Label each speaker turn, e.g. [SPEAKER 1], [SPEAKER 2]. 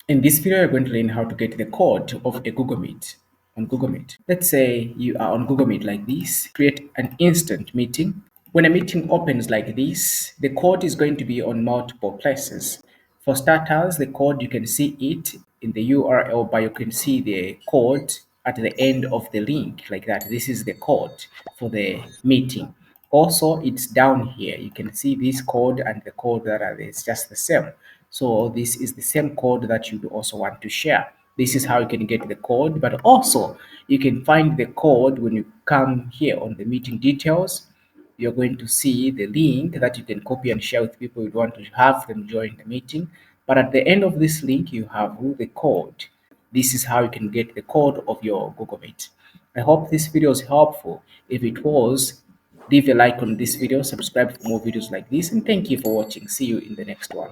[SPEAKER 1] In this video, we're going to learn how to get the code of a Google Meet on Google Meet. Let's say you are on Google Meet like this, create an instant meeting. When a meeting opens like this, the code is going to be on multiple places. For starters, the code, you can see it in the URL, but you can see the code at the end of the link like that. This is the code for the meeting. Also, it's down here. You can see this code and the code that are there. It's just the same. So this is the same code that you also want to share. This is how you can get the code, but also you can find the code when you come here on the meeting details. You're going to see the link that you can copy and share with people you want to have them join the meeting. But at the end of this link, you have the code. This is how you can get the code of your Google Meet. I hope this video is helpful. If it was, leave a like on this video, subscribe for more videos like this, and thank you for watching. See you in the next one.